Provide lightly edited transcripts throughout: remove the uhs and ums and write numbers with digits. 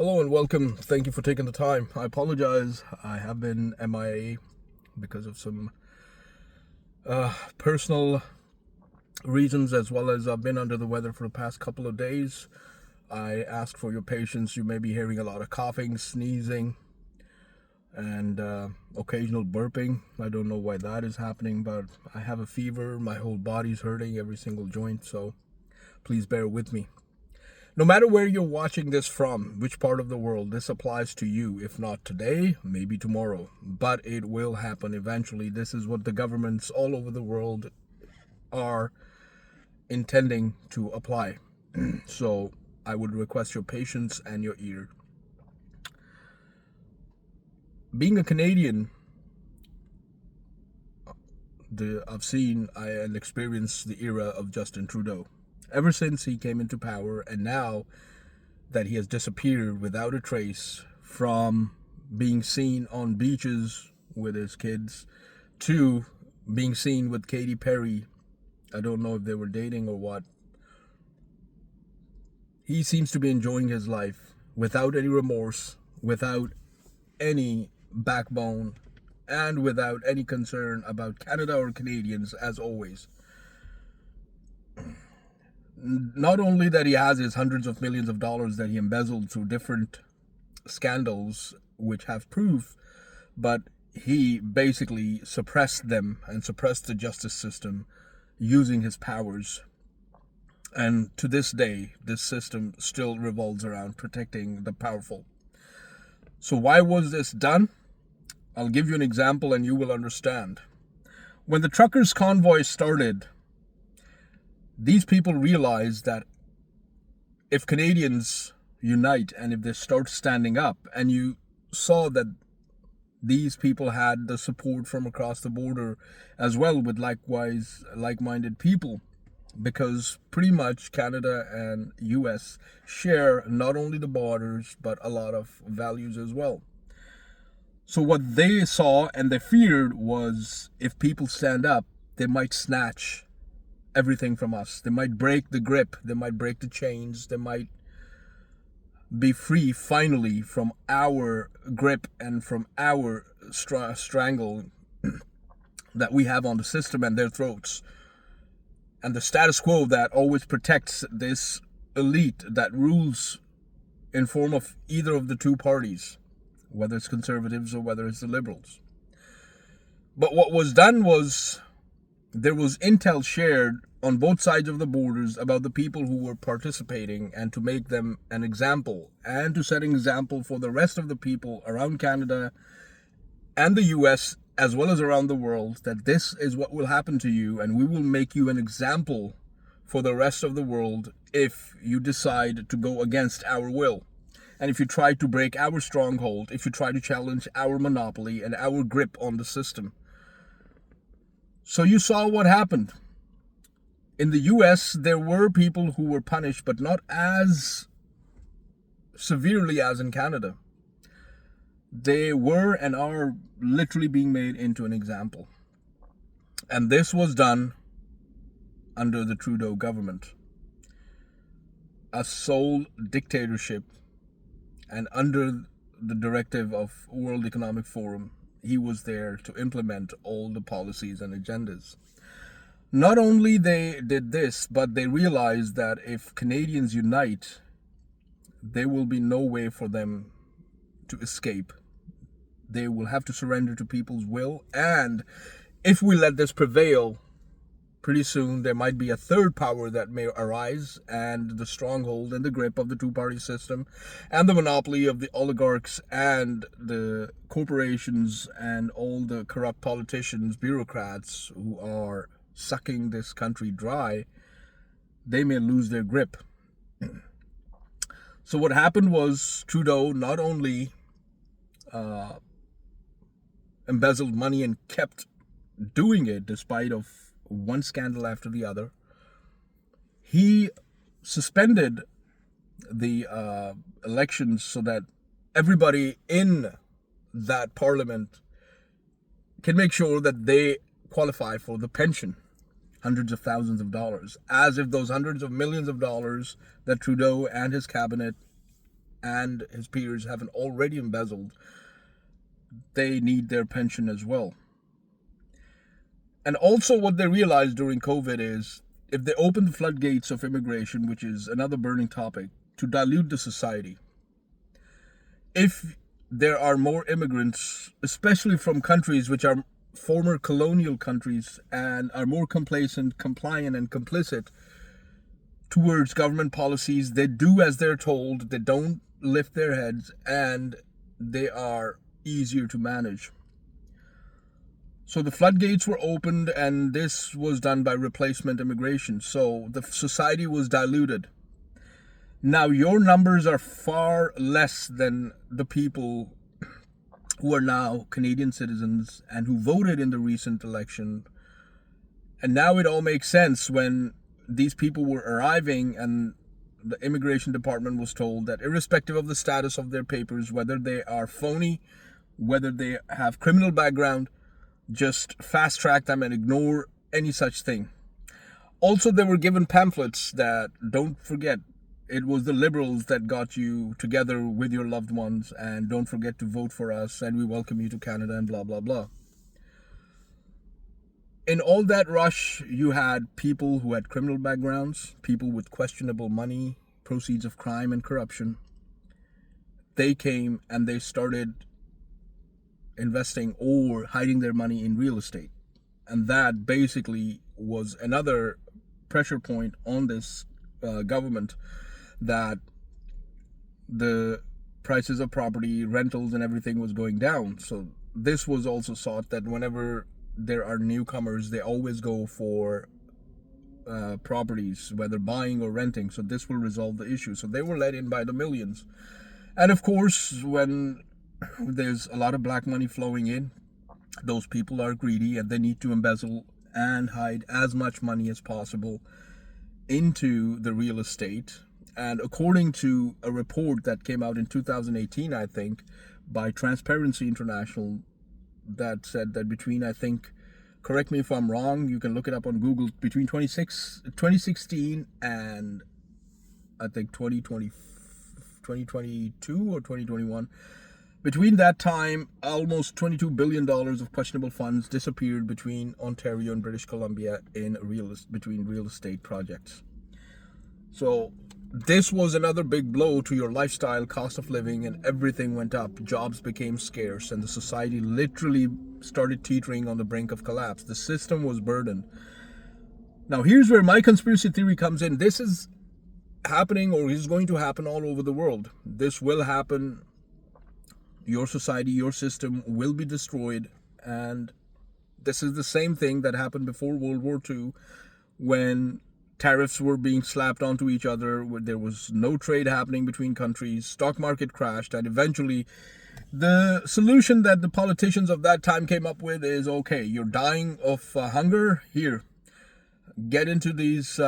Hello and welcome. Thank you for taking the time. I apologize. I have been MIA because of some personal reasons, as well as I've been under the weather for the past couple of days. I ask for your patience. You may be hearing a lot of coughing, sneezing, and occasional burping. I don't know why that is happening, but I have a fever. My whole body's hurting, every single joint, so please bear with me. No matter where you're watching this from, which part of the world, this applies to you. If not today, maybe tomorrow. But it will happen eventually. This is what the governments all over the world are intending to apply. So I would request your patience and your ear. Being a Canadian, I've seen and experienced the era of Justin Trudeau. Ever since he came into power, and now that he has disappeared without a trace, from being seen on beaches with his kids to being seen with Katy Perry. I don't know if they were dating or what. He seems to be enjoying his life without any remorse, without any backbone, and without any concern about Canada or Canadians, as always. Not only that he has his hundreds of millions of dollars that he embezzled through different scandals which have proof, but he basically suppressed them and suppressed the justice system using his powers. And to this day, this system still revolves around protecting the powerful. So why was this done? I'll give you an example and you will understand. When the truckers' convoy started, these people realized that if Canadians unite and if they start standing up, and you saw that these people had the support from across the border as well, with likewise like-minded people, because pretty much Canada and US share not only the borders but a lot of values as well. So what they saw and they feared was, if people stand up, they might snatch everything from us. They might break the grip, they might break the chains, they might be free finally from our grip and from our strangle that we have on the system and their throats. And the status quo that always protects this elite that rules in form of either of the two parties, whether it's conservatives or whether it's the liberals. But what was done was, there was intel shared on both sides of the borders about the people who were participating, and to make them an example and to set an example for the rest of the people around Canada and the US, as well as around the world, that this is what will happen to you, and we will make you an example for the rest of the world if you decide to go against our will. And if you try to break our stronghold, if you try to challenge our monopoly and our grip on the system. So you saw what happened. In the US, there were people who were punished, but not as severely as in Canada. They were and are literally being made into an example. And this was done under the Trudeau government. A sole dictatorship, and under the directive of World Economic Forum, he was there to implement all the policies and agendas. Not only they did this, but they realized that if Canadians unite, there will be no way for them to escape. They will have to surrender to people's will. And if we let this prevail, pretty soon there might be a third power that may arise, and the stronghold and the grip of the two-party system and the monopoly of the oligarchs and the corporations and all the corrupt politicians, bureaucrats who are sucking this country dry, they may lose their grip. So what happened was, Trudeau not only embezzled money and kept doing it despite of one scandal after the other, he suspended the elections so that everybody in that parliament can make sure that they qualify for the pension, hundreds of thousands of dollars, as if those hundreds of millions of dollars that Trudeau and his cabinet and his peers haven't already embezzled, they need their pension as well. And also what they realized during COVID is if they open the floodgates of immigration, which is another burning topic, to dilute the society, if there are more immigrants, especially from countries which are former colonial countries and are more complacent, compliant, and complicit towards government policies, they do as they're told, they don't lift their heads, and they are easier to manage. So the floodgates were opened, and this was done by replacement immigration. So the society was diluted. Now your numbers are far less than the people who are now Canadian citizens and who voted in the recent election. And now it all makes sense when these people were arriving and the immigration department was told that irrespective of the status of their papers, whether they are phony, whether they have criminal background, just fast track them and ignore any such thing. Also, they were given pamphlets that, don't forget, it was the Liberals that got you together with your loved ones, and don't forget to vote for us, and we welcome you to Canada, and blah, blah, blah. In all that rush, you had people who had criminal backgrounds, people with questionable money, proceeds of crime and corruption. They came and they started investing or hiding their money in real estate. And that basically was another pressure point on this government, that the prices of property, rentals, and everything was going down. So this was also sought that whenever there are newcomers, they always go for properties, whether buying or renting. So this will resolve the issue. So they were let in by the millions. And of course, when there's a lot of black money flowing in, those people are greedy and they need to embezzle and hide as much money as possible into the real estate. And according to a report that came out in 2018, I think, by Transparency International, that said that between, I think, correct me if I'm wrong, you can look it up on Google, between 2016 and I think 2022 or 2021, between that time, almost $22 billion of questionable funds disappeared between Ontario and British Columbia in between real estate projects. So this was another big blow to your lifestyle, cost of living, and everything went up. Jobs became scarce, and the society literally started teetering on the brink of collapse. The system was burdened. Now, here's where my conspiracy theory comes in. This is happening, or is going to happen, all over the world. This will happen. Your society, your system will be destroyed. And this is the same thing that happened before World War II, when tariffs were being slapped onto each other, where there was no trade happening between countries, stock market crashed, and eventually the solution that the politicians of that time came up with is, okay, you're dying of hunger, here, get into these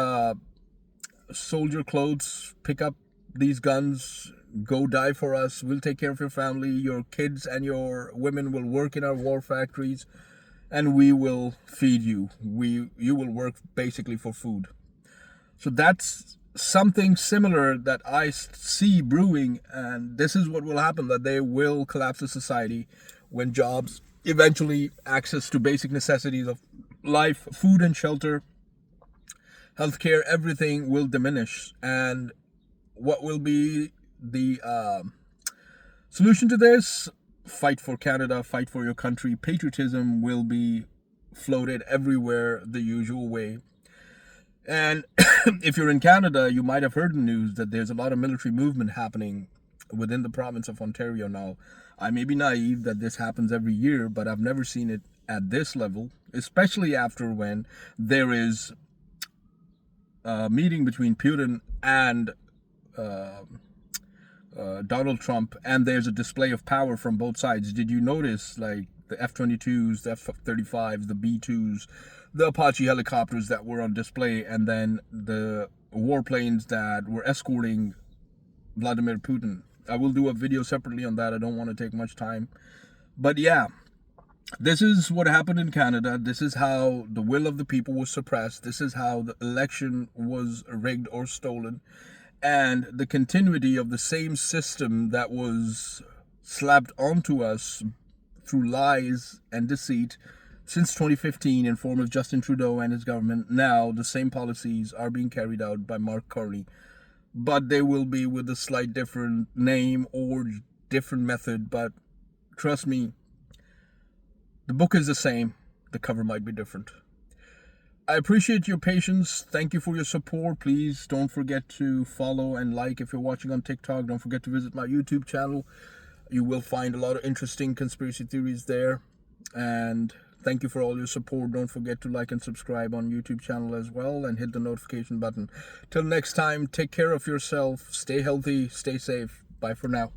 soldier clothes, pick up these guns, go die for us, we'll take care of your family, your kids and your women will work in our war factories, and we will feed you. You will work basically for food. So that's something similar that I see brewing, and this is what will happen, that they will collapse the society when jobs, eventually access to basic necessities of life, food and shelter, healthcare, everything will diminish. And what will be the solution to this? Fight for Canada, fight for your country. Patriotism will be floated everywhere the usual way. And if you're in Canada, you might have heard in the news that there's a lot of military movement happening within the province of Ontario now. I may be naive that this happens every year, but I've never seen it at this level, especially after when there is a meeting between Putin and Donald Trump, and there's a display of power from both sides. Did you notice, like, the F-22s, the F-35s, the B-2s, the Apache helicopters that were on display, and then the warplanes that were escorting Vladimir Putin? I will do a video separately on that. I don't want to take much time. But yeah, this is what happened in Canada. This is how the will of the people was suppressed. This is how the election was rigged or stolen. and the continuity of the same system that was slapped onto us through lies and deceit since 2015 in form of Justin Trudeau and his government. Now the same policies are being carried out by Mark Carney, but they will be with a slight different name or different method. But trust me, the book is the same, the cover might be different. I appreciate your patience. Thank you for your support. Please don't forget to follow and like if you're watching on TikTok. Don't forget to visit my YouTube channel. You will find a lot of interesting conspiracy theories there. And thank you for all your support. Don't forget to like and subscribe on YouTube channel as well, and hit the notification button. Till next time, take care of yourself. Stay healthy. Stay safe. Bye for now.